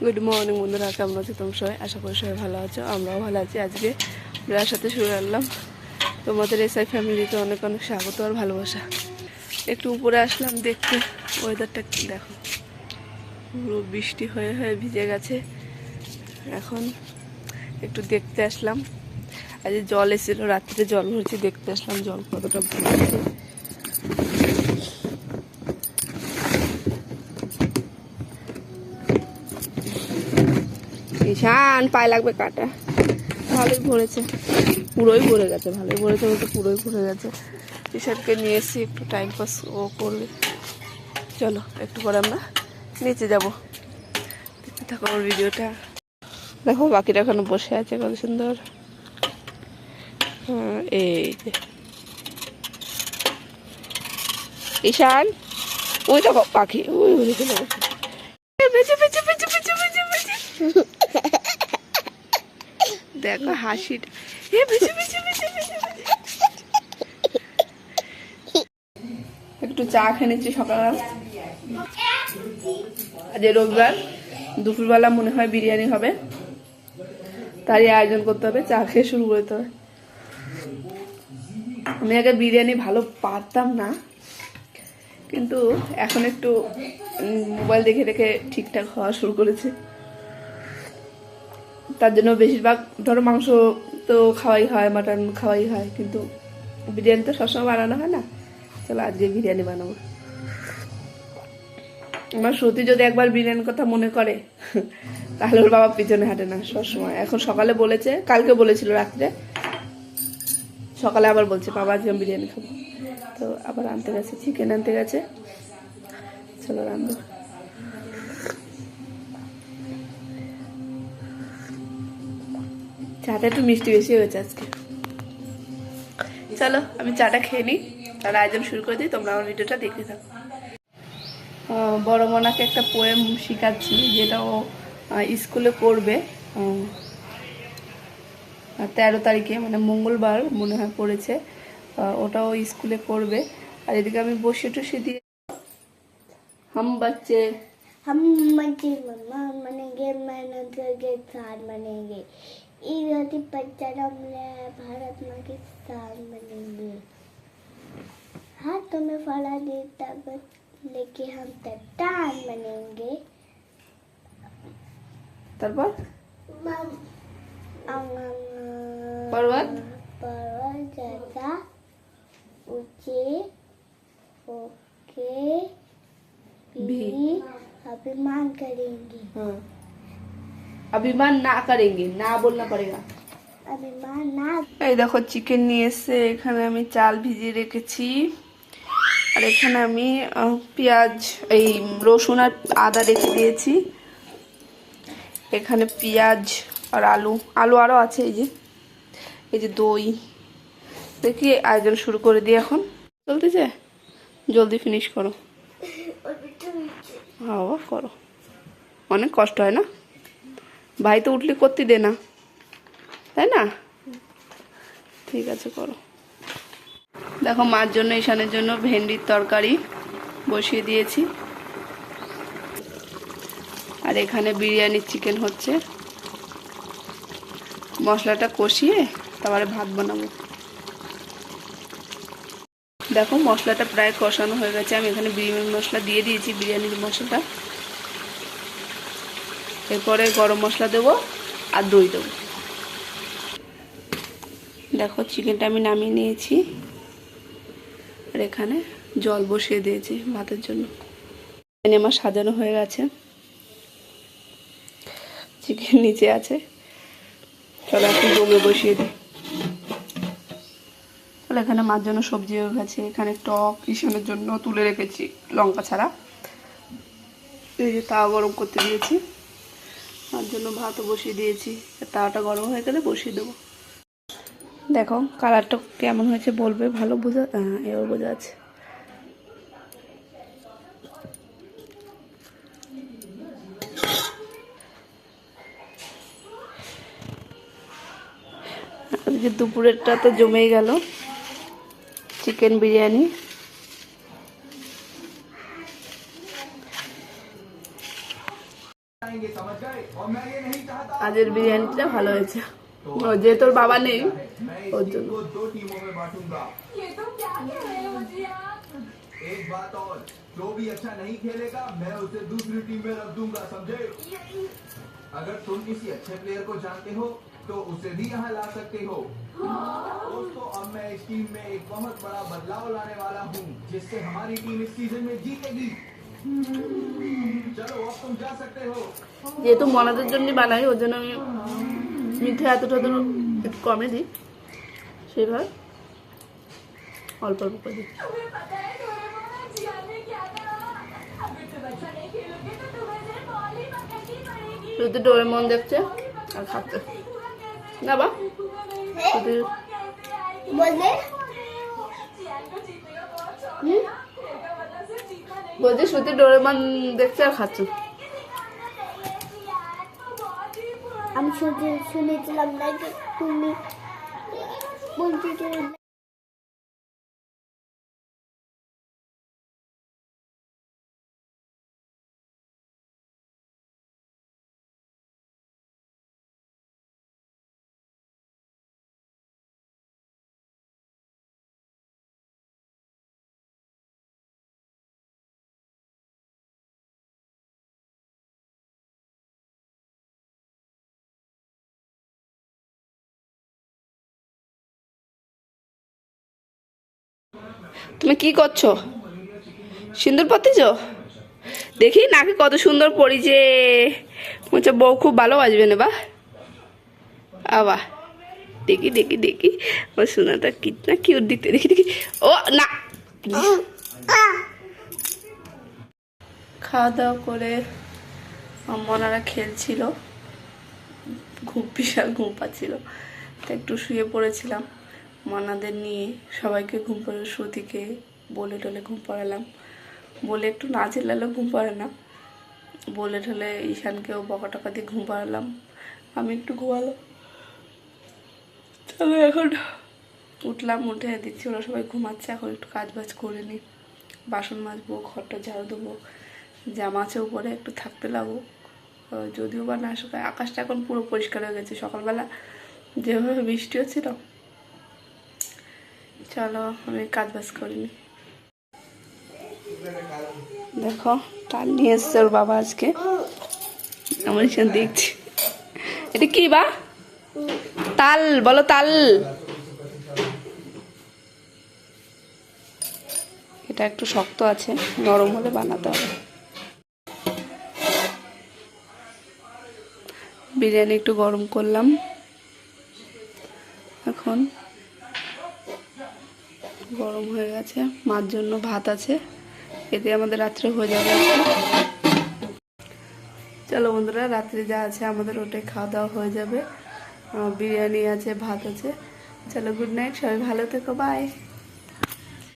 Good morning বন্ধুরা, কেমন আছো তোমরা সবাই? আশা করি সবাই ভালো আছো, আমরাও ভালো আছি। আজকে ব্লগের সাথে শুরু করলাম। তোমাদের এসআই ফ্যামিলিতে অনেক অনেক স্বাগত আর ভালোবাসা। একটু উপরে আসলাম দেখতে, ওয়েদারটা দেখো, পুরো বৃষ্টি হয়ে হয়ে ভিজে গেছে। এখন একটু দেখতে আসলাম। আজ জল এসেছিলো, রাত্রিতে জল ভরছি, দেখতে আসলাম জল কতটা ভরেছে। ঈশান পায়ে লাগবে কাটা। ভালোই ভরেছে, পুরোই ভরে গেছে, ভালোই ভরেছে বলতে পুরোই ভরে গেছে। ঈশানকে নিয়ে এসেছি, একটু টাইম পাস ও করবে। চলো একটু পরে আমরা নিচে যাব, দেখতে থাকো আমার ভিডিওটা। দেখো বাকিরা এখনো বসে আছে, কত সুন্দর। এই যে ঈশান, ওই দেখো পাখি, ওই উড়ে চলে গেছে। দেখো হাসিটা, একটু চা খেয়ে নিচ্ছি সকালবেলা। আজ রবিবার, দুপুরবেলা মনে হয় বিরিয়ানি হবে, তারই আয়োজন করতে হবে, চা খেয়ে শুরু করতে হবে। আমি আগে বিরিয়ানি ভালো পারতাম না, কিন্তু এখন একটু মোবাইল দেখে দেখে ঠিকঠাক হওয়া শুরু করেছে। তার জন্য বেশিরভাগ ধরো মাংস তো খাওয়াই হয়, মাটন খাওয়াই হয়, কিন্তু বিরিয়ানি তো সবসময় বানানো হয় না। চলো আজকে বিরিয়ানি বানাবো। আমার সত্যি যদি একবার বিরিয়ানির কথা মনে করে তাহলে ওর বাবা পিছনে হাঁটে না সবসময়। এখন সকালে বলেছে, কালকে বলেছিল রাত্রে, সকালে আবার বলছে বাবা আজকে আমি বিরিয়ানি খাবো। তো আবার আনতে গেছে, চিকেন আনতে গেছে। চলো রান্না। চাটা একটু মিষ্টি বেশি হয়েছে আজকে। চলো আমি চাটা খেয়ে নিই, তার আয়োজন শুরু করে দিই, তোমরা আমার ভিডিওটা দেখতে থাকো। বড় মনাকে একটা পোয়েম শেখাচ্ছি, যেটা ও স্কুলে করবে 13 তারিখে, মানে মঙ্গলবার মনে হয় পড়েছে। ওটাও স্কুলে করবে। আর এদিকে আমি বসে টসে দিয়ে हम बच्चे मम्मा बनेंगे, मेहनत करके इंसान बनेंगे, इधर बच्चा हमने भारत माँ के किसान बनेंगे। हाथों में फड़ा देता लेके हम चट्टान बनेंगे। তারপর पर्वत पर्वत जैसा ऊंचे होके भी अभिमान करेंगे। हाँ, अभिमान ना करेंगे, ना बोलना पड़ेगा। अभिमान ना। এই দেখো চিকেন নিয়ে এসে এখানে আমি চাল ভিজিয়ে রেখেছি। আর এখানে আমি পেঁয়াজ, এই রসুন আর আদা রেখে দিয়েছি। এখানে পেঁয়াজ আর আলু আরও আছে। এই যে দই। দেখি আয়োজন শুরু করে দিই এখন। চলতেছে, জলদি ফিনিশ করো। হ্যাঁ বাবা করো, অনেক কষ্ট হয় না, ভাই তো উঠলে করতে দে না, তাই না? ঠিক আছে করো। দেখো মার জন্য, ঈশানের জন্য ভেন্ডির তরকারি বসিয়ে দিয়েছি। আর এখানে বিরিয়ানির চিকেন হচ্ছে। মশলাটা কষিয়ে তারপরে ভাত বানাবো। দেখো মশলাটা প্রায় কষানো হয়ে গেছে। আমি এখানে বিরিয়ানি মশলা দিয়ে দিয়েছি, বিরিয়ানির মশলাটা। এরপরে গরম মশলা দেবো আর দই দেবো। দেখো চিকেনটা আমি নামিয়ে নিয়েছি। আর এখানে জল বসিয়ে দিয়েছি ভাতের জন্য। আমার সাজানো হয়ে গেছে, চিকেন নিচে আছে। চলো এখন দমে বসিয়ে দিই। তাহলে এখানে মার জন্য সবজি হয়ে গেছে। এখানে টক ঈশানের জন্য তুলে রেখেছি লঙ্কা ছাড়া। এই যে তাওয়া গরম করতে দিয়েছি, মার জন্য ভাতও বসিয়ে দিয়েছি। তাওয়াটা গরম হয়ে গেলে বসিয়ে দেবো। দেখো কালারটা কেমন হয়েছে বলবে, ভালো বোঝা, হ্যাঁ এবার বোঝা আছে। আজকে দুপুরেরটা তো জমেই গেল, চিকেন বিরিয়ানি। जाएंगे समझ गए और मैं ये नहीं चाहता আজের বিরিয়ানিটা ভালো হয়েছে ও যে তোর বাবা নেই मैं इस ওর टीम জন্য को 2 टीमों में बांटूंगा ये तो क्या कह रहे हो जी आप? एक बात और जो भी अच्छा नहीं खेलेगा मैं उसे दूसरी टीम में रख दूंगा समझे अगर तुम किसी अच्छे प्लेयर को जानते हो तो उसे भी यहाँ ला सकते हो दोस्तों अब मैं इस टीम में एक बहुत बड़ा बदलाव लाने वाला हूँ जिससे हमारी टीम इस सीजन में जीतेगी चलो अब तुम जा सकते हो যেহেতু মনাদের জন্য বানাই ওর জন্য আমি মিঠে এতটা তো একটু কমে দিই সেইভাবে অল্প অল্প করে দিই तुम्हें पता है डोरेमोन और जियान ने क्या कहा? अगर तुम अच्छा नहीं खेलोगे तो तुम्हें सिर्फ बॉल ही पकड़नी पड़ेगी। শুধু ডোরেমন দেখছে আর খাচ্ছে सीखूंगा कैसे? না বা सीखूंगा नहीं। শুধু कैसे आएगी? बोले जियान को जीतने का बहुत शौक है ना? खेल का मतलब सिर्फ जीतना नहीं। বলছে শুধু ডোরেমন দেখছে আর খাচ্ছে আমি শুনেছিলাম নাকি তুমি বলছি যে তুমি কি করছো সিঁদুর পরতেছ দেখি নাকি কত সুন্দর পরিছে বলছে বউ খুব ভালো বাজবে না বা আবা দেখি দেখি দেখি ও সোনাটা কিতনা কিউট দিতে দেখি দেখি ও না খাওয়া দাওয়া করে মনারা খেলছিল বিশাল ঘুম পাচ্ছিল তো একটু শুয়ে পড়েছিলাম মনাদের নিয়ে সবাইকে ঘুম পড়ে শ্রুতিকে বলে টলে ঘুম পাড়ালাম বলে একটু না চিল্লালেও ঘুম পাড়ে না বলে টলে ঈশানকেও বকা টকা দিয়ে ঘুম পাড়ালাম আমি একটু ঘুমালাম চলো এখন উঠলাম উঠে দিচ্ছি ওরা সবাই ঘুমাচ্ছে এখন একটু কাজ বাজ করে নিই বাসন মাজবো ঘরটা ঝাড়ু দেবো জামা আছে উপরে একটু থাকতে লাগবো যদিও বা না শুকায় আকাশটা এখন পুরো পরিষ্কার হয়ে গেছে সকালবেলা যেভাবে বৃষ্টি হচ্ছিল চলো আমি কাজ বাজ করিনি দেখো তাল নিয়ে এসছে ওর বাবা আজকে আমার এখানে দেখছি এটা কি বা তাল বলো তাল এটা একটু শক্ত আছে নরম হলে বানাতে হবে বিরিয়ানি একটু গরম করলাম এখন গরম হয়ে গেছে মার জন্য ভাত আছে এতে আমাদের রাত্রে হয়ে যাবে চলো বন্ধুরা রাত্রে যা আছে আমাদের ওটাই খাওয়া দাওয়া হয়ে যাবে বিরিয়ানি আছে ভাত আছে চলো গুড নাইট সবাই ভালো থেকো বাই